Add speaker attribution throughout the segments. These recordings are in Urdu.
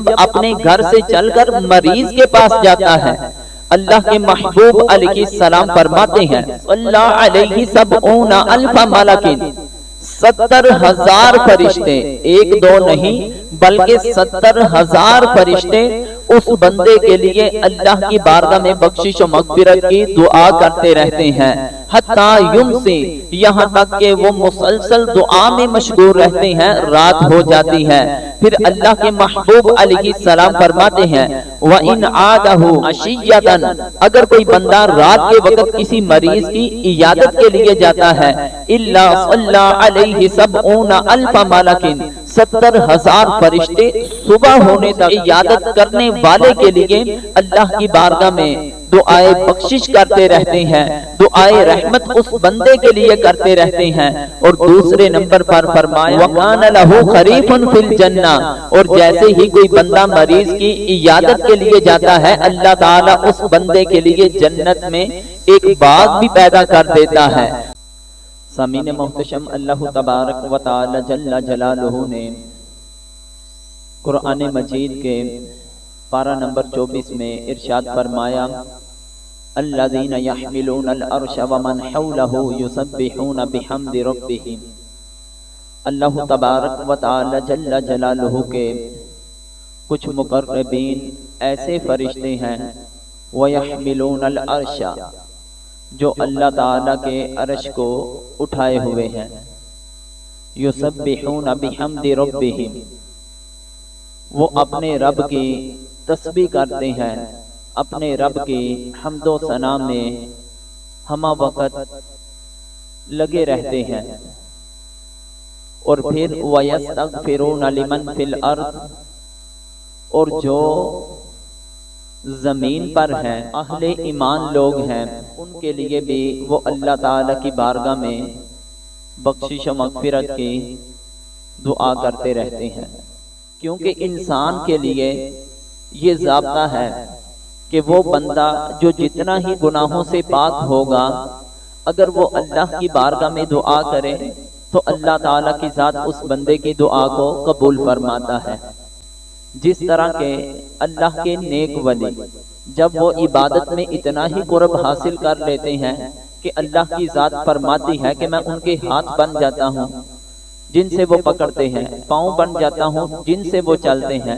Speaker 1: جب اپنے گھر سے چل کر مریض کے پاس جاتا ہے، اللہ کے محبوب علیہ السلام فرماتے ہیں اللہ علیہ 70,000 ملکن، 70,000 فرشتے، ایک دو نہیں بلکہ 70,000 فرشتے اس بندے کے لیے اللہ کی بارگاہ میں بخشش و مغفرت کی دعا کرتے رہتے ہیں، حتیٰ یمسی، یہاں تک کہ وہ مسلسل دعا میں مشغول رہتے ہیں، رات ہو جاتی ہے۔ پھر اللہ کے محبوب علیہ السلام فرماتے ہیں وَإِنْ عَادَهُ عَشِيَّةً، اگر کوئی بندہ رات کے وقت کسی مریض کی عیادت کے لیے جاتا ہے، إِلَّا صَلَّى عَلَيْهِ 70,000 مَلَكٍ، 70,000 فرشتے صبح ہونے تک عیادت کرنے والے کے لیے اللہ کی بارگاہ میں دعائے بخشش کرتے رہتے ہیں، دعائے رحمت اس بندے کے لیے کرتے رہتے ہیں۔ اور دوسرے نمبر پر فرمایا وَقَانَ لَهُ خَرِيفٌ فِي الْجَنَّةِ، اور جیسے ہی کوئی بندہ مریض کی عیادت کے لیے جاتا ہے، اللہ تعالیٰ اس بندے کے لیے جنت میں ایک باغ بھی پیدا کر دیتا ہے۔ سامعین محتشم، اللہ تبارک و تعالی جل جلالہ نے قرآن مجید کے پارہ نمبر 24 میں ارشاد فرمایا الذین یحملون العرش ومن حولہ یسبحون بحمد ربہم۔ اللہ تبارک و تعالی جل جلالہ کے کچھ مقربین ایسے فرشتے ہیں وَيَحْمِلُونَ الْعَرْشَ، جو اللہ تعالیٰ کے عرش کو اٹھائے ہوئے ہیں، یسبحون بحمد ربہم، وہ اپنے رب کی تسبیح کرتے ہیں، اپنے رب کی حمد و ثنا میں ہمہ وقت لگے رہتے ہیں۔ اور پھر وَيَسْتَغْفِرُونَ لِمَنْ فِي الْأَرْضِ، اور جو زمین پر ہیں، اہل ایمان لوگ ہیں، ان کے لیے بھی وہ اللہ تعالیٰ کی بارگاہ میں بخشش و مغفرت کی دعا کرتے رہتے ہیں، کیونکہ انسان کے لیے یہ ضابطہ ہے کہ وہ بندہ جو جتنا ہی گناہوں سے پاک ہوگا، اگر وہ اللہ کی بارگاہ میں دعا کرے تو اللہ تعالیٰ کی ذات اس بندے کی دعا کو قبول فرماتا ہے۔ جس طرح کہ اللہ کے نیک ولی جب وہ عبادت میں اتنا ہی قرب حاصل کر لیتے ہیں کہ اللہ کی ذات فرماتی ہے کہ میں ان کے ہاتھ بن جاتا ہوں جن سے وہ پکڑتے ہیں، پاؤں بن جاتا ہوں جن سے وہ چلتے ہیں،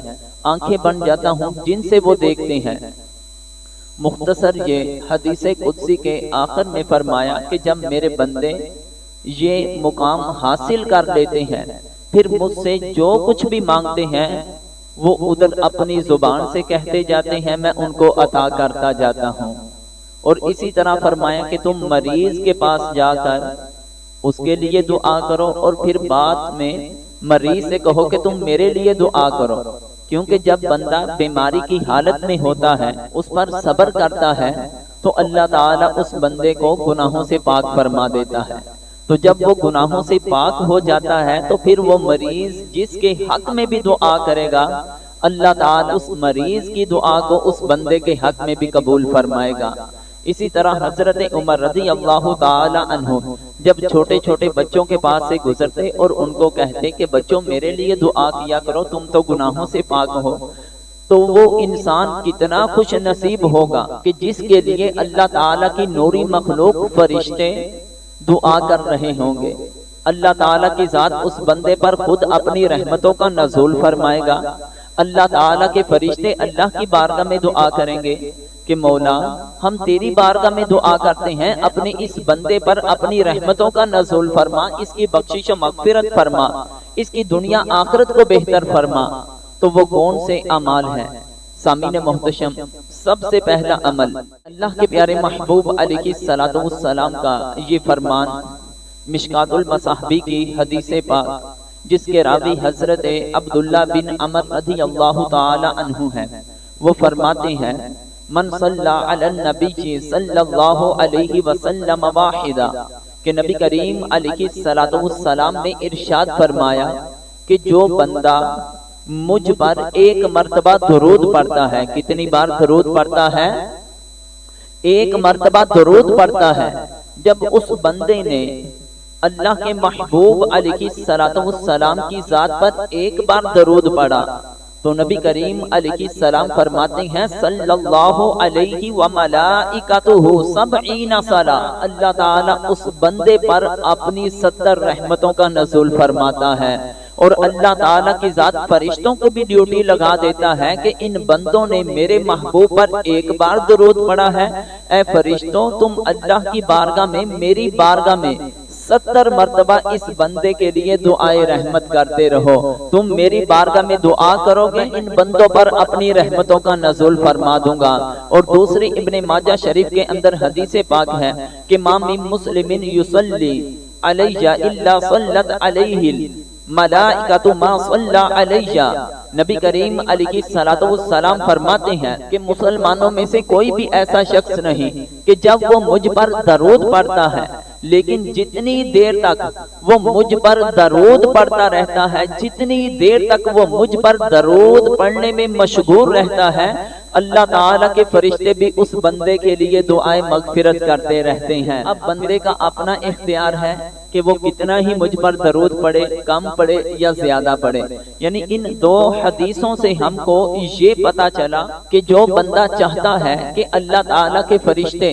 Speaker 1: آنکھیں بن جاتا ہوں جن سے وہ دیکھتے ہیں۔ مختصر یہ حدیث قدسی کے آخر میں فرمایا کہ جب میرے بندے یہ مقام حاصل کر لیتے ہیں، پھر مجھ سے جو کچھ بھی مانگتے ہیں وہ ادھر اپنی زبان سے کہتے جاتے ہیں، میں ان کو عطا کرتا جاتا ہوں۔ اور اسی طرح فرمایا کہ تم مریض کے پاس جا کر اس کے لیے دعا کرو، اور پھر بعد میں مریض سے کہو کہ تم میرے لیے دعا کرو، کیونکہ جب بندہ بیماری کی حالت میں ہوتا ہے، اس پر صبر کرتا ہے، تو اللہ تعالیٰ اس بندے کو گناہوں سے پاک فرما دیتا ہے۔ تو جب وہ گناہوں سے پاک ہو جاتا ہے تو پھر وہ مریض جس کے حق میں بھی دعا کرے گا، اللہ تعالیٰ اس مریض کی دعا کو اس بندے کے حق میں بھی قبول فرمائے گا۔ اسی طرح حضرت عمر رضی اللہ تعالی عنہ جب چھوٹے چھوٹے بچوں کے پاس سے گزرتے اور ان کو کہتے کہ بچوں میرے لیے دعا کیا کرو، تم تو گناہوں سے پاک ہو، تو وہ انسان کتنا خوش نصیب ہوگا کہ جس کے لیے اللہ تعالیٰ کی نوری مخلوق فرشتے دعا کر رہے ہوں گے۔ اللہ تعالیٰ کی ذات اس بندے پر خود اپنی رحمتوں کا نزول فرمائے گا۔ اللہ تعالیٰ کے فرشتے اللہ کی بارگاہ میں دعا کریں گے کہ مولا ہم تیری بارگاہ میں دعا کرتے ہیں، اپنے اس بندے پر اپنی رحمتوں کا نزول فرما، اس کی بخشش و مغفرت فرما، اس کی دنیا آخرت کو بہتر فرما۔ تو وہ کون سے اعمال ہیں؟ سامعین محتشم، سب سے پہلا عمل اللہ کے پیارے محبوب علیہ السلام کا یہ فرمان مشکات المصابیح کی حدیث پاک جس کے راوی حضرت عبداللہ بن عمر رضی اللہ تعالی عنہ ہیں، وہ فرماتے ہیں من صلی علی النبی صلی اللہ علیہ وسلم واحدہ، کہ نبی کریم علیہ السلام نے ارشاد فرمایا کہ جو بندہ مجھ پر ایک مرتبہ درود پڑھتا ہے، کتنی بار درود پڑھتا ہے؟ ایک مرتبہ درود پڑھتا ہے۔ جب اس بندے نے اللہ کے محبوب علیہ السلام کی ذات پر ایک بار درود پڑھا تو نبی کریم علیہ السلام فرماتے ہیں صلی اللہ علیہ وملائکتہ سبعین صلاۃ، اللہ تعالیٰ اس بندے پر اپنی 70 رحمتوں کا نزول فرماتا ہے، اور اللہ تعالیٰ کی ذات فرشتوں کو بھی ڈیوٹی لگا دیتا ہے کہ ان بندوں نے میرے محبوب پر ایک بار درود پڑھا ہے، اے فرشتوں تم اللہ کی بارگاہ میں میری بارگاہ میں 70 مرتبہ اس بندے کے لیے دعائے رحمت کرتے رہو، تم میری بارگاہ میں دعا کرو گے ان بندوں پر اپنی رحمتوں کا نزول فرما دوں گا۔ اور دوسری ابن ماجہ شریف کے اندر حدیث پاک ہے کہ ما من مسلم یصلی علی الا صلت علیہ الملائکۃ ما صلی علیہ، نبی کریم علیہ السلام فرماتے ہیں کہ مسلمانوں میں سے کوئی بھی ایسا شخص نہیں کہ جب وہ مجھ پر درود پڑھتا ہے، لیکن جتنی دیر تک وہ مجھ پر درود پڑھتا رہتا ہے، جتنی دیر تک وہ مجھ پر درود پڑھنے میں مشغول رہتا ہے، اللہ تعالیٰ کے فرشتے بھی اس بندے کے لیے دعائیں مغفرت کرتے رہتے ہیں۔ اب بندے کا اپنا اختیار ہے کہ وہ کتنا ہی مجھ پر درود پڑھے، کم پڑھے یا زیادہ پڑھے۔ یعنی ان دو حدیثوں سے ہم کو یہ پتا چلا کہ جو بندہ چاہتا ہے کہ اللہ تعالیٰ کے فرشتے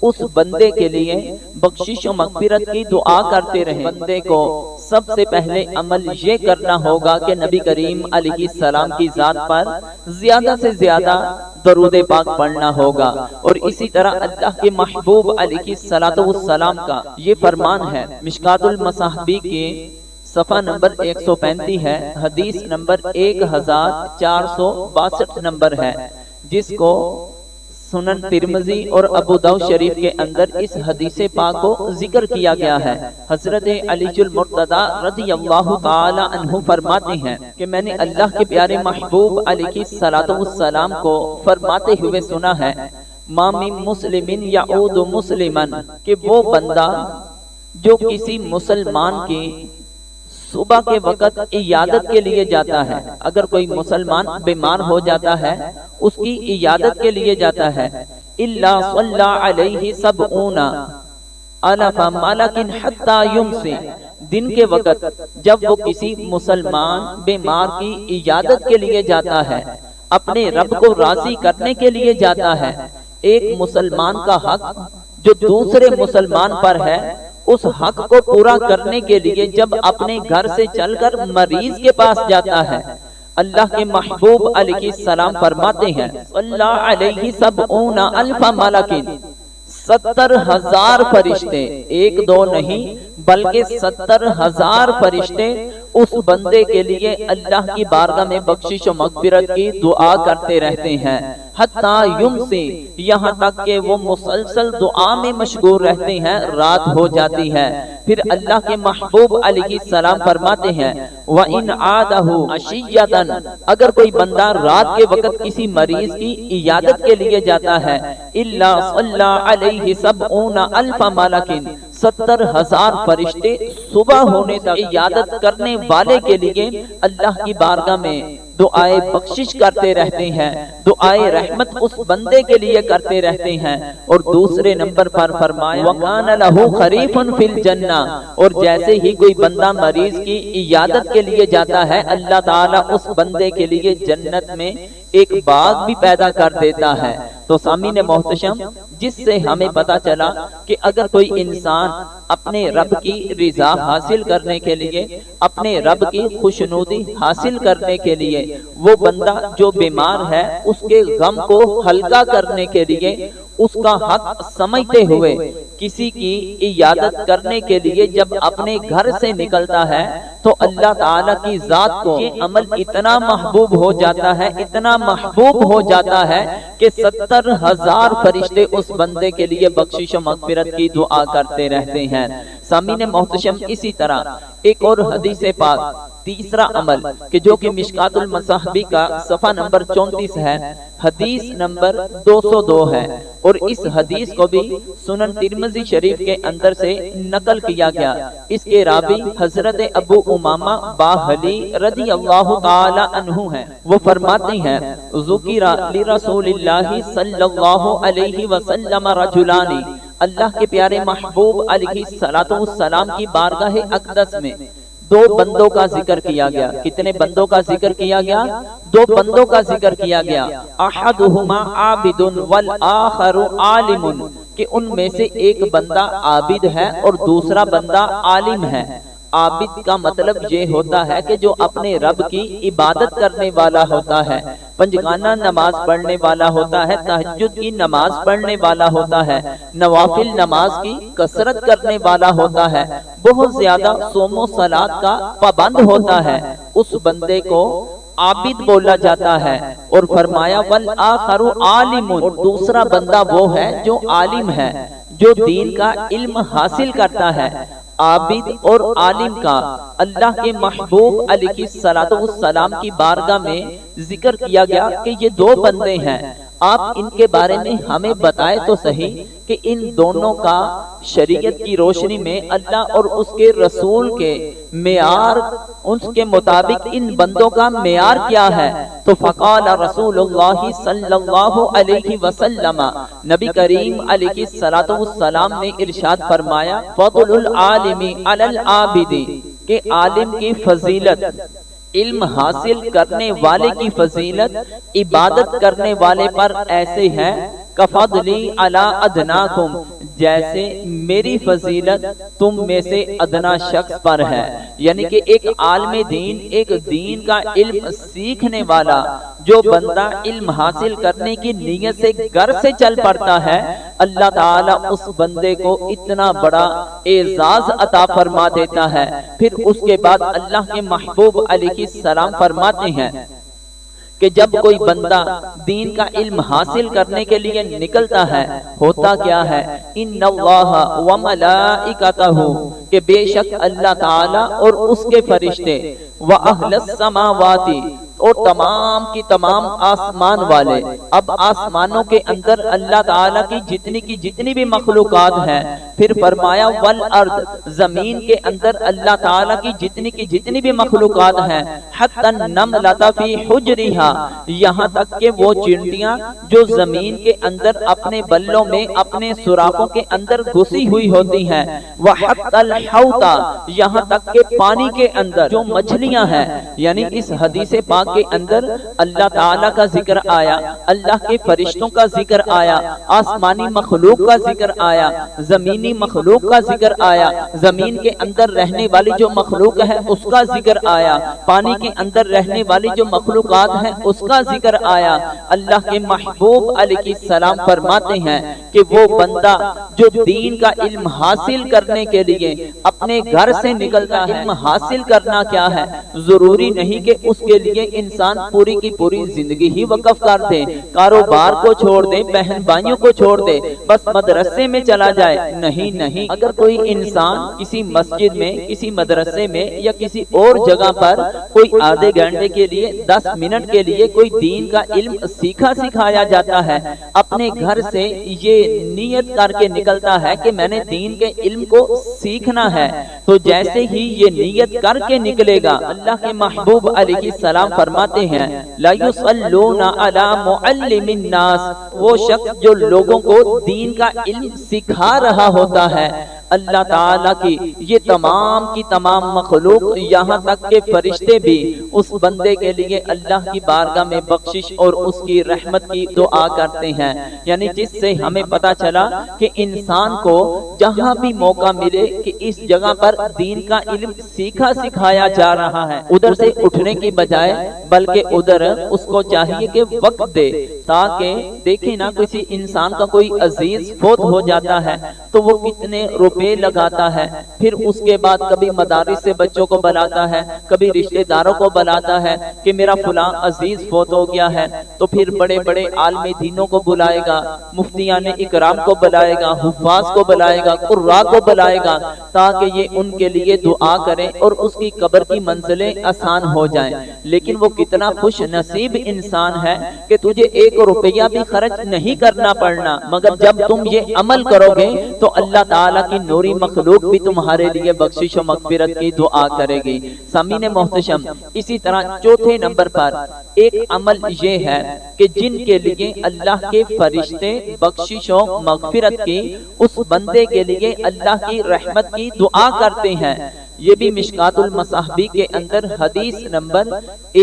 Speaker 1: اس بندے کے لیے بخشش و مغفرت کی دعا کرتے رہیں، بندے کو سب سے پہلے عمل یہ کرنا ہوگا کہ نبی کریم علیہ السلام کی ذات پر زیادہ سے زیادہ درود پاک پڑھنا ہوگا۔ اور اسی طرح اللہ کے محبوب علیہ السلام کا یہ فرمان ہے، مشکات المصابیح کے صفحہ نمبر 135 ہے، حدیث نمبر 1462 نمبر ہے، جس کو سنن ترمذی اور ابو داؤد شریف کے اندر اس حدیث پاک کو ذکر کیا گیا ہے۔ حضرت علی المرتضی رضی اللہ تعالی عنہ فرماتے ہیں کہ میں نے اللہ کے پیارے محبوب علیہ السلام کو فرماتے ہوئے سنا ہے، ما من مسلم یعود مسلما، کہ وہ بندہ جو کسی مسلمان کی صبح کے وقت عیادت کے لیے جاتا ہے، اگر کوئی مسلمان بیمار ہو جاتا ہے اس کی عیادت کے لیے جاتا ہے، الا صلی علیہ سبعون الف ملک حتی یمسی، دن کے وقت جب وہ کسی مسلمان بیمار کی عیادت کے لیے جاتا ہے، اپنے رب کو راضی کرنے کے لیے جاتا ہے، ایک مسلمان کا حق جو دوسرے مسلمان پر ہے اس حق کو پورا کرنے کے لیے جب اپنے گھر سے چل کر مریض کے پاس جاتا ہے، اللہ کے محبوب علیہ السلام فرماتے ہیں صلی علیہ سبعون الف ملک، 70,000 فرشتے، ایک دو نہیں بلکہ 70,000 فرشتے اس بندے کے لیے اللہ کی بارگاہ میں بخشش و مغفرت کی دعا کرتے رہتے ہیں، حتی یمسی، یہاں تک کہ وہ مسلسل دعا میں مشغول رہتے ہیں، رات ہو جاتی ہے۔ پھر اللہ کے محبوب علیہ السلام فرماتے ہیں وَإِنْ عَادَهُ عَشِيَّةً، اگر کوئی بندہ رات کے وقت کسی مریض کی عیادت کے لیے جاتا ہے، إِلَّا صَلَّى عَلَيْهِ سَبْعُونَ أَلْفَ مَلَكٍ، 70,000 فرشتے صبح ہونے تک عیادت کرنے والے کے لیے اللہ کی بارگاہ میں دعائے بخشش کرتے رہتے ہیں، دعائے رحمت اس بندے کے لیے کرتے رہتے ہیں۔ اور دوسرے نمبر پر فرمایا وَقَانَ لَهُ خَرِيفٌ فِي الْجَنَّةِ، اور جیسے ہی کوئی بندہ مریض کی عیادت کے لیے جاتا ہے، اللہ تعالیٰ اس بندے کے لیے جنت میں ایک باغ بھی پیدا کر دیتا ہے۔ تو سامعین محتشم، جس سے ہمیں پتا چلا کہ اگر کوئی انسان اپنے رب کی رضا حاصل کرنے کے لیے، اپنے رب کی خوشنودی حاصل کرنے کے لیے، وہ بندہ جو بیمار ہے اس کے غم کو ہلکا کرنے کے لیے اس کا حق سمجھتے ہوئے کسی کی عیادت کرنے کے لیے جب اپنے گھر سے نکلتا ہے تو اللہ تعالیٰ کی ذات کو یہ عمل اتنا محبوب ہو جاتا ہے، اتنا محبوب ہو جاتا ہے کہ 70,000 فرشتے اس بندے کے لیے بخشش و مغفرت کی دعا کرتے رہتے ہیں۔ سامعین محتشم، اسی طرح ایک اور حدیث پاک، تیسرا عمل کہ جو کہ مشکات المصابیح کا صفحہ نمبر 34 ہے، حدیث نمبر 202 ہے، اور اس حدیث کو بھی سنن ترمذی شریف کے اندر سے نقل کیا گیا۔ اس کے راوی حضرت ابو امامہ باہلی رضی اللہ تعالی عنہ ہیں، وہ فرماتے ہیں ذکر لرسول اللہ صلی اللہ علیہ وسلم رجلان، اللہ کے پیارے محبوب علیہ السلام کی بارگاہ اقدس میں دو بندوں کا ذکر کیا گیا. کتنے بندوں کا ذکر کیا گیا؟ دو بندوں کا ذکر کیا گیا. احدہما عابد والآخر عالم، کہ ان میں سے ایک بندہ عابد ہے اور دوسرا بندہ عالم ہے. عابد کا مطلب یہ ہوتا ہے کہ جو اپنے رب کی عبادت کرنے والا ہوتا ہے، پنجگانہ نماز پڑھنے والا ہوتا ہے، تہجد کی نماز پڑھنے والا ہوتا ہے، نوافل نماز کی کثرت کرنے والا ہوتا ہے، بہت زیادہ صوم و صلات کا پابند ہوتا ہے، اس بندے کو عابد بولا جاتا ہے. اور فرمایا والآخر عالم، اور دوسرا بندہ وہ ہے جو عالم ہے، جو دین کا علم حاصل کرتا ہے. عابد اور عالم کا اللہ کے محبوب علیہ السلام کی بارگاہ میں ذکر کیا گیا کہ یہ دو بندے ہیں. آپ ان کے بارے میں ہمیں بتائے تو صحیح کہ ان دونوں کا شریعت کی روشنی میں اللہ اور اس کے رسول کے معیار، اس کے مطابق ان بندوں کا معیار کیا ہے. تو فقال رسول اللہ صلی اللہ علیہ وسلم، نبی کریم علیہ السلام نے ارشاد فرمایا فضل العالم علی العابد، کہ عالم کی فضیلت، علم حاصل کرنے والے کی فضیلت عبادت کرنے والے پر ایسے ہے کفضلی علی ادناکم، جیسے میری فضیلت تم میں سے ادنا شخص پر ہے. یعنی کہ ایک عالم دین، ایک دین کا علم سیکھنے والا جو بندہ علم حاصل کرنے کی نیت سے گھر سے چل پڑتا ہے، اللہ تعالیٰ اس بندے کو اتنا بڑا اعزاز عطا فرما دیتا ہے. پھر اس کے بعد اللہ کے محبوب علیہ السلام فرماتے ہیں کہ جب کوئی بندہ دین کا علم حاصل کرنے کے لیے نکلتا ہے، ہوتا کیا ہے؟ ان اللہ و ملائکتہ، کہ بے شک اللہ تعالی اور اس کے فرشتے، و اہل السماوات، اور تمام کی تمام آسمان والے. اب آسمانوں کے اندر اللہ تعالیٰ کی جتنی بھی مخلوقات ہیں. پھر فرمایا والارض، زمین کے اندر اللہ تعالیٰ کی جتنی بھی مخلوقات ہیں. حتی النملۃ فی حجرہا، یہاں تک کہ وہ چڑیاں جو زمین کے اندر اپنے بلوں میں، اپنے سوراخوں کے اندر گھسی ہوئی ہوتی ہیں. وحتی الحوت، یہاں تک کہ پانی کے اندر جو مچھلیاں ہیں. یعنی اس حدیث پاک کے اندر اللہ تعالیٰ کا ذکر آیا، اللہ کے فرشتوں کا ذکر آیا، آسمانی مخلوق کا ذکر آیا، زمینی مخلوق کا ذکر آیا، زمین کے اندر رہنے والی جو مخلوق ہے اس کا ذکر آیا، پانی کے اندر رہنے والی جو مخلوقات ہیں اس کا ذکر آیا. اللہ کے محبوب علیہ السلام فرماتے ہیں کہ وہ بندہ جو دین کا علم حاصل کرنے کے لیے اپنے گھر سے نکلتا ہے، علم حاصل کرنا کیا ہے؟ ضروری نہیں کہ اس کے لیے انسان پوری کی پوری زندگی ہی وقف کر دے، کاروبار کو چھوڑ دے، بہن بھائیوں کو چھوڑ دے، بس مدرسے میں چلا جائے. نہیں، اگر کوئی انسان کسی مسجد میں، کسی مدرسے میں یا کسی اور جگہ پر کوئی آدھے گھنٹے کے لیے، 10 منٹ کے لیے کوئی دین کا علم سکھایا جاتا ہے، اپنے گھر سے یہ نیت کر کے نکلتا ہے کہ میں نے دین کے علم کو سیکھنا ہے، تو جیسے ہی یہ نیت کر کے نکلے گا، اللہ کے محبوب علیہ السلام فرماتے ہیں لا یصلون علی معلم الناس، وہ شخص جو لوگوں کو دین کا علم سکھا رہا ہوتا ہے، اللہ تعالیٰ کی یہ تمام کی تمام مخلوق، یہاں تک کہ فرشتے بھی اس بندے کے لیے اللہ کی بارگاہ میں بخشش اور اس کی رحمت کی دعا کرتے ہیں. یعنی جس سے ہمیں پتا چلا کہ انسان کو جہاں بھی موقع ملے کہ اس جگہ پر دین کا علم سکھایا جا رہا ہے، ادھر سے اٹھنے کی بجائے بلکہ ادھر اس کو چاہیے کہ وقت دے، تاکہ دیکھیں نا کسی انسان کا کوئی عزیز فوت ہو جاتا ہے تو وہ کتنے روپے لگاتا ہے، پھر اس کے بعد کبھی مدارس سے بچوں کو بلاتا ہے، کبھی رشتہ داروں کو بلاتا ہے کہ میرا فلاں عزیز فوت ہو گیا ہے، تو پھر بڑے بڑے عالم دینوں کو بلائے گا، مفتیان اکرام کو بلائے گا، حفاظ کو بلائے گا، قراء کو بلائے گا، تاکہ یہ ان کے لیے دعا کریں اور اس کی قبر کی منزلیں آسان ہو جائیں. لیکن وہ کتنا خوش نصیب انسان ہے کہ تجھے 1 روپیہ بھی خرچ نہیں کرنا پڑنا، مگر جب تم یہ عمل کرو گے تو اللہ تعالیٰ کی نوری مخلوق بھی تمہارے لیے بخشش و مغفرت کی دعا کرے گی. سامعین محتشم، اسی طرح چوتھے نمبر پر ایک عمل یہ ہے کہ جن کے لیے اللہ کے فرشتے بخشش و مغفرت کی، اس بندے کے لیے اللہ کی رحمت کی دعا کرتے ہیں. یہ بھی مشکات المصابیح کے اندر حدیث نمبر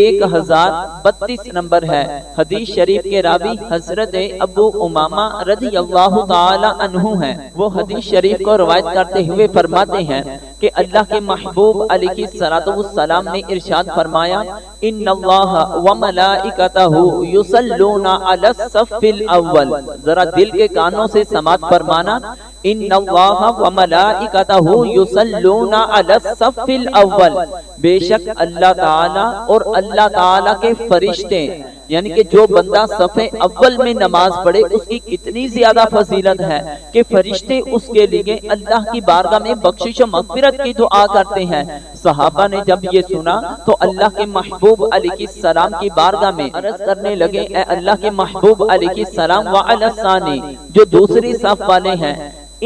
Speaker 1: 1032 نمبر ہے۔ حدیث شریف کے راوی حضرت ابو امامہ رضی اللہ تعالی عنہ ہیں۔ وہ حدیث شریف کو روایت کرتے ہوئے فرماتے ہیں کہ اللہ کے محبوب علیہ السلام نے ارشاد فرمایا، ان اللہ وملائکتہ یصلون علی الصف الاول۔ ذرا دل کے کانوں سے سماعت فرمانا، ان اللہ وملائکتہ یصلون علی الصف الاول، بے شک اللہ تعالی اور اللہ تعالی کے فرشتے، یعنی کہ جو بندہ صف اول میں نماز پڑھے اس کی کتنی زیادہ فضیلت ہے کہ فرشتے اس کے لیے اللہ کی بارگاہ میں بخشش و مغفرت کی دعا کرتے ہیں۔ صحابہ نے جب یہ سنا تو اللہ کے محبوب علیہ السلام کی بارگاہ میں عرض کرنے لگے، اے اللہ کے محبوب علیہ السلام، وعلی الثانی، جو دوسری صف والے ہیں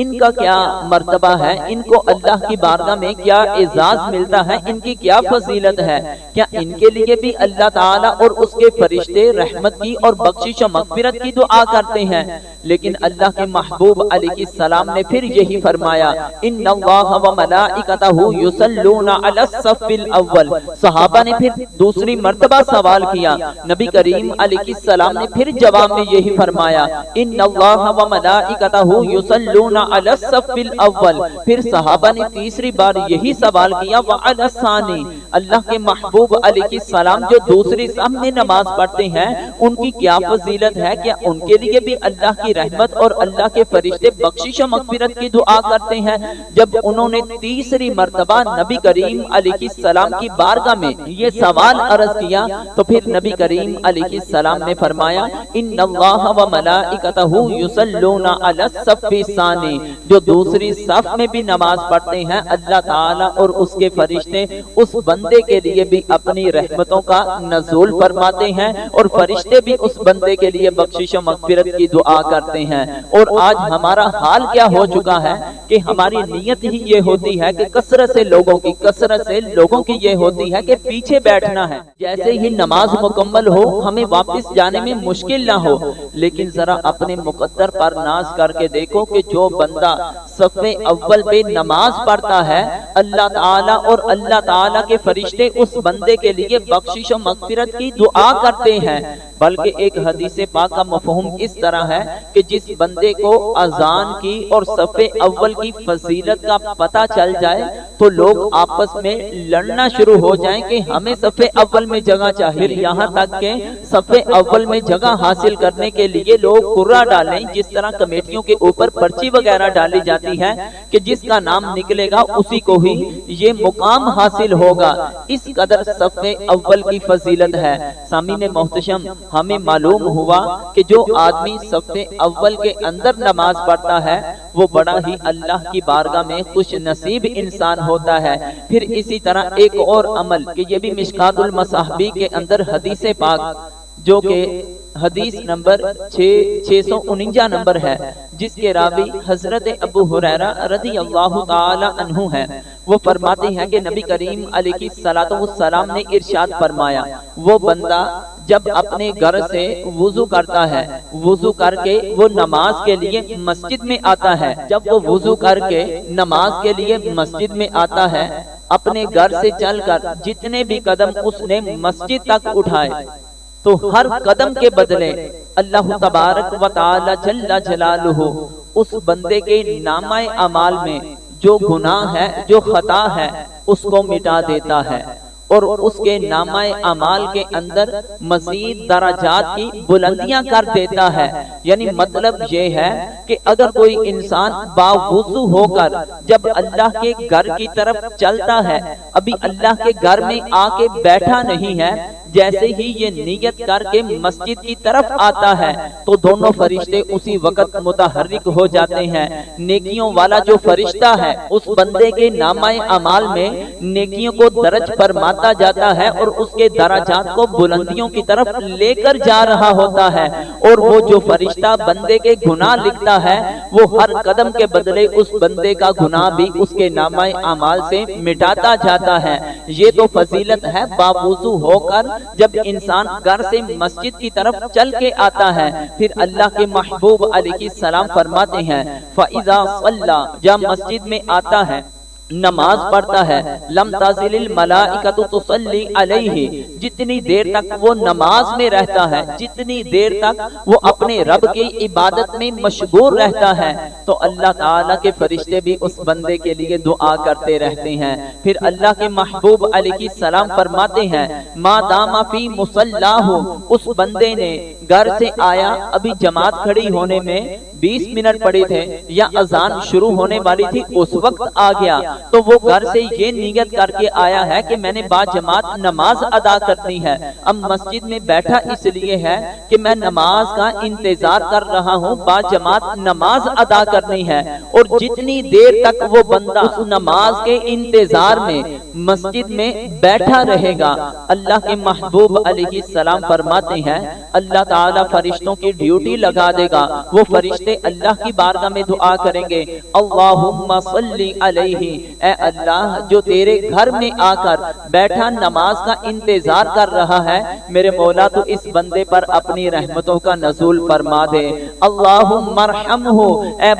Speaker 1: ان کا کیا مرتبہ ہے، ان کو اللہ کی بارگاہ میں کیا اعزاز ملتا ہے، ان کی کیا فضیلت ہے، کیا ان کے لیے بھی اللہ تعالیٰ اور اس کے فرشتے رحمت کی اور بخشش و مغفرت کی دعا کرتے ہیں؟ لیکن اللہ کے محبوب علیہ السلام نے پھر یہی فرمایا، ان اللہ وملائکتہ یصلون علی الصف الاول۔ صحابہ نے پھر دوسری مرتبہ سوال کیا، نبی کریم علیہ السلام نے پھر جواب میں یہی فرمایا، ان اللہ وملائکتہ یصلون علی الصف الاول۔ پھر صحابہ نے تیسری بار یہی سوال کیا، وعلی الثانی، اللہ کے محبوب علیہ السلام جو دوسری صف میں نماز پڑھتے ہیں ان کی کیا فضیلت ہے، کیا ان کے لیے بھی اللہ کی رحمت اور اللہ کے فرشتے بخشش و مغفرت کی دعا کرتے ہیں؟ جب انہوں نے تیسری مرتبہ نبی کریم علیہ السلام کی بارگاہ میں یہ سوال عرض کیا تو پھر نبی کریم علیہ السلام نے فرمایا، ان اللہ وملائکتہ یصلون علی الصف الثانی، جو دوسری صف میں بھی نماز پڑھتے ہیں اللہ تعالیٰ اور اس کے فرشتے اس بندے کے لیے بھی اپنی رحمتوں کا نزول فرماتے ہیں اور فرشتے بھی اس بندے کے لیے بخشش و مغفرت کی دعا کرتے ہیں۔ اور آج ہمارا حال کیا ہو چکا ہے کہ ہماری نیت ہی یہ ہوتی ہے کہ کثرت سے لوگوں کی یہ ہوتی ہے کہ پیچھے بیٹھنا ہے، جیسے ہی نماز مکمل ہو ہمیں واپس جانے میں مشکل نہ ہو۔ لیکن ذرا اپنے مقدر پر ناز کر کے دیکھو کہ جو بندہ صف اول پہ نماز پڑھتا ہے اللہ تعالیٰ اور اللہ تعالیٰ کے فرشتے اس بندے کے لیے بخشش و مغفرت کی دعا کرتے ہیں۔ بلکہ ایک حدیث پاک کا مفہوم اس طرح ہے کہ جس بندے کو اذان کی اور صف اول کی فضیلت کا پتہ چل جائے تو لوگ آپس میں لڑنا شروع ہو جائیں کہ ہمیں صف اول میں جگہ چاہیے، یہاں تک کہ صف اول میں جگہ حاصل کرنے کے لیے لوگ قرعہ ڈالیں، جس طرح کمیٹیوں کے اوپر پرچی وغیرہ ڈالی جاتی ہے کہ جس کا نام نکلے گا اسی کو ہی یہ مقام حاصل ہوگا۔ اس قدر صف اول کی فضیلت ہے۔ سامعین محتشم، ہمیں معلوم ہوا کہ جو آدمی صف اول کے اندر نماز پڑھتا ہے وہ بڑا ہی اللہ کی بارگاہ میں خوش نصیب انسان ہوتا ہے۔ پھر اسی طرح ایک اور عمل کہ یہ بھی مشکات المصابیح کے اندر حدیث پاک جو کہ حدیث نمبر 649 نمبر ہے، جس کے راوی حضرت ابو ہریرہ رضی اللہ تعالی عنہ ہیں۔ وہ فرماتے ہیں کہ نبی کریم علیہ السلام نے ارشاد فرمایا، وہ بندہ جب اپنے گھر سے وضو کرتا ہے، وضو کر کے وہ نماز کے لیے مسجد میں آتا ہے، جب وہ وضو کر کے نماز کے لیے مسجد میں آتا ہے، اپنے گھر سے چل کر جتنے بھی قدم اس نے مسجد تک اٹھائے تو ہر قدم کے بدلے اللہ تبارک و تعالی جل جلالہ اس بندے کے نامہ اعمال میں جو گناہ ہے، جو خطا ہے، اس کو مٹا دیتا ہے اور اس کے نامہ اعمال کے اندر مزید درجات کی بلندیاں کر دیتا ہے۔ یعنی مطلب یہ ہے کہ اگر کوئی انسان باوضو ہو کر جب اللہ کے گھر کی طرف چلتا ہے، ابھی اللہ کے گھر میں آ کے بیٹھا نہیں ہے، جیسے ہی یہ نیت کر کے مسجد کی طرف آتا ہے تو دونوں فرشتے اسی وقت متحرک ہو جاتے ہیں۔ نیکیوں والا جو فرشتہ ہے اس بندے کے نامہ اعمال میں نیکیوں کو درج فرماتا جاتا ہے اور اس کے درجات کو بلندیوں کی طرف لے کر جا رہا ہوتا ہے، اور وہ جو فرشتہ بندے کے گناہ لکھتا ہے وہ ہر قدم کے بدلے اس بندے کا گناہ بھی اس کے نامہ اعمال سے مٹاتا جاتا ہے۔ یہ تو فضیلت ہے باوضو ہو کر جب انسان گھر سے مسجد کی طرف چل کے آتا ہے۔ پھر اللہ کے محبوب علیہ السلام فرماتے ہیں، فَإِذَا صَلَّى، جب مسجد میں آتا ہے نماز پڑھتا ہے لم تزل الملائکۃ تصلی علیہ، جتنی دیر تک وہ نماز میں رہتا ہے، جتنی دیر تک وہ اپنے رب کی عبادت میں مشغول رہتا ہے، تو اللہ تعالیٰ کے فرشتے بھی اس بندے کے لیے دعا کرتے رہتے ہیں۔ پھر اللہ کے محبوب علیہ السلام فرماتے ہیں ما دام فی مصلاہ، اس بندے نے گھر سے آیا، ابھی جماعت کھڑی ہونے میں 20 منٹ پڑے تھے یا اذان شروع ہونے والی تھی، اس وقت آ گیا، تو وہ گھر سے یہ نیت کر کے آیا ہے کہ میں نے با جماعت نماز ادا کرنی ہے، اب مسجد میں بیٹھا اس لیے ہے کہ میں نماز کا انتظار کر رہا ہوں، با جماعت نماز ادا کرنی ہے، اور جتنی دیر تک وہ بندہ اس نماز کے انتظار میں مسجد میں بیٹھا رہے گا، اللہ کے محبوب علیہ السلام فرماتے ہیں اللہ تعالیٰ فرشتوں کی ڈیوٹی لگا دے گا، وہ فرشتے اللہ کی بارگاہ میں دعا کریں گے اللہم صلی علیہ، اے اللہ جو تیرے گھر میں آ کر بیٹھا نماز کا انتظار کر رہا ہے، میرے مولا تو اس بندے پر اپنی رحمتوں کا نزول فرما دے، اللہم ارحمہ، اے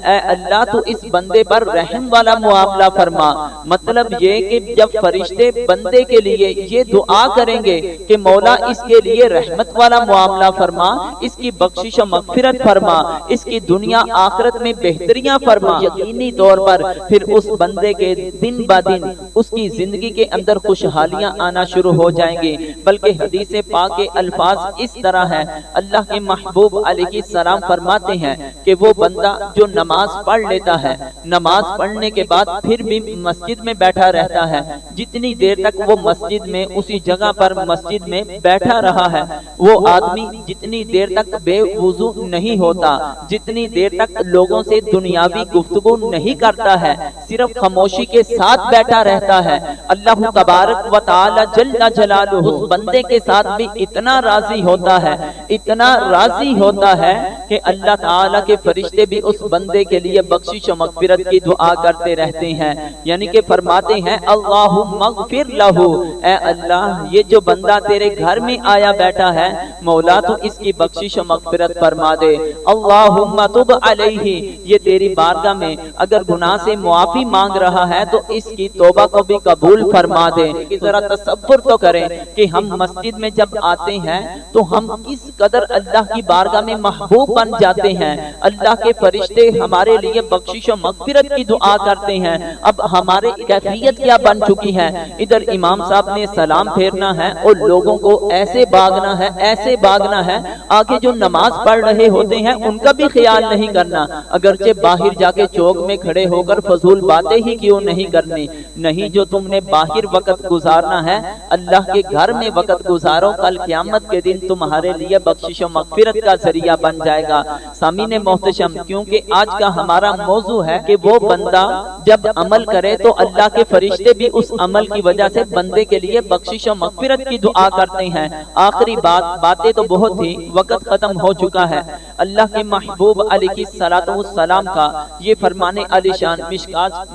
Speaker 1: اللہ تو اس بندے پر رحم والا معاملہ فرما۔ مطلب یہ کہ جب فرشتے بندے کے لیے یہ دعا کریں گے کہ مولا اس کے لیے رحمت والا معاملہ فرما، اس کی بخشش و مغفرت فرما، اس کی دنیا آخرت میں بہتریاں فرما، یقینی طور پر پھر اس بندے کے دن با دن اس کی زندگی کے اندر خوشحالیاں آنا شروع ہو جائیں گی۔ بلکہ حدیث پاک کے الفاظ اس طرح ہے، اللہ کے محبوب علیہ السلام فرماتے ہیں کہ وہ بندہ جو نماز پڑھ لیتا ہے، نماز پڑھنے کے بعد پھر بھی مسجد میں بیٹھا رہتا ہے، جتنی دیر تک وہ مسجد میں اسی جگہ پر مسجد میں بیٹھا رہا ہے، وہ آدمی جتنی دیر تک بے وضو نہیں ہوتا، جتنی دیر تک لوگوں سے دنیاوی گفتگو نہیں کرتا ہے، صرف خاموشی کے ساتھ بیٹھا رہتا ہے، اللہ تبارک و تعالی جل جلالہ اس بندے کے ساتھ بھی اتنا راضی ہوتا ہے، اتنا راضی ہوتا ہے کہ اللہ تعالی کے فرشتے بھی اس بندے کے لیے بخشش و مغفرت کی دعا کرتے رہتے ہیں، یعنی کہ فرماتے ہیں اللہم اغفر لہ، اے اللہ یہ جو بندہ تیرے گھر میں آیا بیٹھا ہے، مولا تو اس کی بخشش و مغفرت فرما دے، اللہم تب علیہ، یہ تیری بارگاہ میں اگر گناہ سے معافی مانگ رہا ہے تو اس کی توبہ کو بھی قبول فرما دے۔ ذرا تصور تو کریں کہ ہم مسجد میں جب آتے ہیں تو ہم کس قدر اللہ کی بارگاہ میں محبوب بن جاتے ہیں، اللہ کے فرشتے ہمارے لیے بخشش و مغفرت کی دعا کرتے ہیں، اب ہماری کیفیت کیا بن چکی ہے، ادھر امام صاحب نے سلام پھیرنا ہے اور لوگوں کو ایسے باغنا ہے، ایسے باغنا ہے، آگے جو نماز پڑھ رہے ہوتے ہیں ان کا بھی خیال نہیں کرنا، اگرچہ باہر جا کے چوک میں کھڑے ہو کر فضول باتیں ہی کیوں نہیں کرنی، نہیں جو تم نے باہر وقت گزارنا ہے اللہ کے گھر میں وقت گزارو، کل قیامت کے دن تمہارے لیے بخشش و مغفرت کا ذریعہ بن جائے گا۔ سامعین محتشم، کیونکہ آج کا ہمارا موضوع ہے کہ وہ بندہ جب عمل کرے تو اللہ کے فرشتے بھی اس عمل کی وجہ سے بندے کے لیے بخشش و مغفرت کی دعا کرتے ہیں۔ آخری باتیں تو بہت تھی، وقت ختم ہو چکا ہے۔ اللہ کے محبوب علیہ السلام کا یہ فرمانے علی شان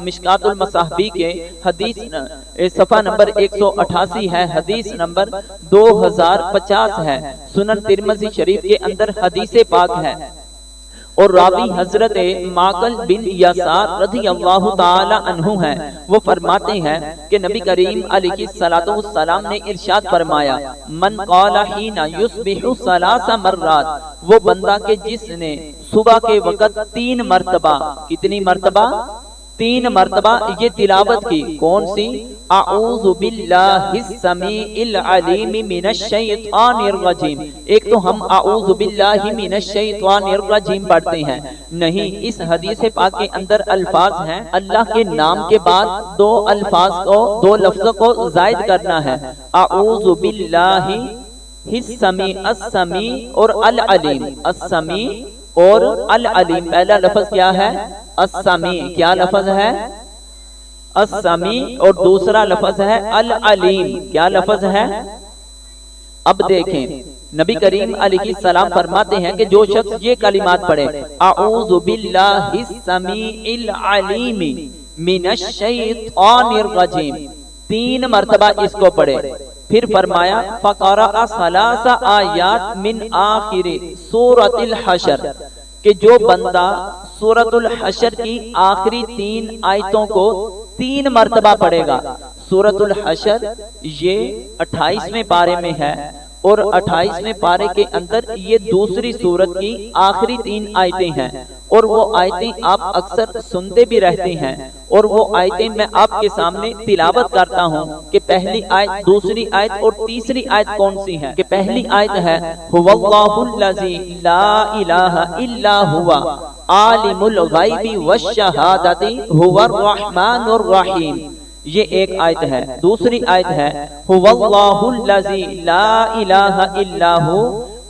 Speaker 1: مشکات المصابیح کے حدیث صفحہ نمبر 188 ہے، حدیث نمبر 2050 ہے، سنن ترمذی شریف کے اندر حدیث پاک ہے، اور راوی حضرت معقل بن یسار رضی اللہ تعالی عنہ ہیں، وہ فرماتے ہیں کہ نبی کریم علیہ السلام نے ارشاد فرمایا من قال حین یصبح 3 مرات، وہ بندہ کہ جس نے صبح کے وقت 3 مرتبہ، کتنی مرتبہ؟ 3 مرتبہ یہ تلاوت کی، کون سی؟ اعوذ باللہ السمیع العلیم من الشیطان الرجیم۔ ایک تو ہم اعوذ باللہ من الشیطان الرجیم پڑھتے ہیں، نہیں، اس حدیث پاک کے اندر الفاظ ہیں، اللہ کے نام کے بعد 2 الفاظ کو، 2 لفظوں کو زائد کرنا ہے، اعوذ باللہ السمیع، السمیع اور العلیم، السمیع اور العلیم، پہلا لفظ کیا ہے؟ السمیع، کیا لفظ ہے؟ السمیع، اور دوسرا لفظ ہے العلیم، کیا لفظ ہے؟ اب دیکھیں نبی کریم علیہ السلام فرماتے ہیں کہ جو شخص یہ کلمات پڑھے اعوذ باللہ السمیع العلیم من الشیطان الرجیم، 3 مرتبہ اس کو پڑھے، پھر فرمایا فقرأ 3 آیات من آخر سورۃ الحشر، کہ جو بندہ سورۃ الحشر کی آخری 3 آیتوں کو 3 مرتبہ پڑھے گا۔ سورۃ الحشر یہ 28ویں پارے میں ہے اور 28ویں پارے کے اندر یہ دوسری سورت کی آخری 3 آیتیں ہیں، اور وہ آیتیں آپ اکثر سنتے بھی رہتے ہیں، اور وہ آیتیں میں آپ کے سامنے تلاوت کرتا ہوں کہ پہلی آیت، دوسری آیت اور تیسری آیت کون سی ہے۔ کہ پہلی آیت ہے هو اللہ الذی لا الہ الا هو عالم الغیب والشہادۃ هو الرحمن الرحیم، یہ ایک آیت ہے۔ دوسری آیت ہے هو اللہ الذی لا الہ الا هو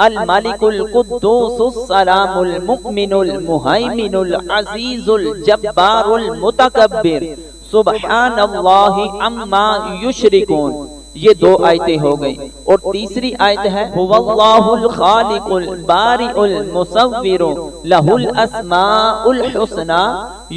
Speaker 1: الملک القدوس السلام المؤمن المہیمن العزیز الجبار المتکبر سبحان اللہ عما یشرکون، یہ 2 آیتیں ہو گئی۔ اور تیسری آیت ہے هو اللہ الخالق البارئ المصور لہ الاسماء الحسنى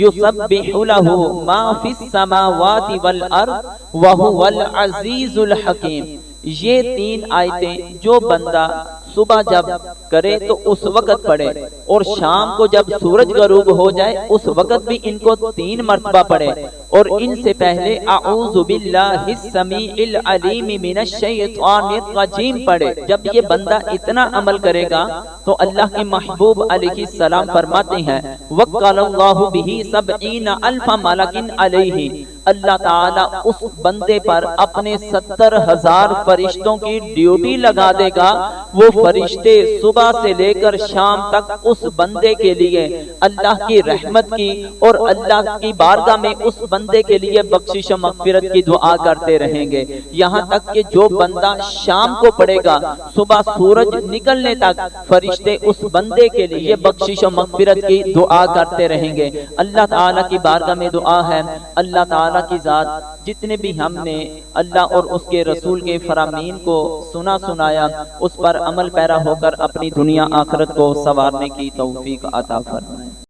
Speaker 1: یسبح لہ ما فی السماوات والارض وہو العزیز الحکیم۔ یہ 3 آیتیں جو بندہ صبح جب کرے تو اس وقت پڑھے، اور شام کو جب سورج غروب ہو جائے اس وقت بھی ان کو 3 مرتبہ پڑھے، اور ان سے پہلے اعوذ باللہ السمیع العلیم من الشیطان الرجیم پڑھے۔ جب یہ بندہ اتنا عمل کرے گا تو اللہ کے محبوب علیہ السلام فرماتے ہیں وَقَّلَ اللَّهُ بِهِ 70,000 مَلَكٍ عَلَيْهِ، اللہ تعالیٰ اس بندے پر اپنے 70,000 فرشتوں کی ڈیوٹی لگا دے گا۔ وہ فرشتے صبح سے لے کر شام تک اس بندے کے لیے اللہ کی رحمت کی اور اللہ کی بارگاہ میں اس بندے کے لیے بخشش و مغفرت کی دعا کرتے رہیں گے، یہاں تک کہ جو بندہ شام کو پڑھے گا صبح سورج نکلنے تک فرشتے اس بندے کے لیے بخشش و مغفرت کی دعا کرتے رہیں گے۔ اللہ تعالیٰ کی بارگاہ میں دعا ہے اللہ تعالیٰ کی ذات جتنے بھی ہم نے اللہ اور اس کے رسول کے فرامین کو سنایا اس پر عمل پیرا ہو کر اپنی دنیا آخرت کو سنوارنے کی توفیق عطا فرمائے۔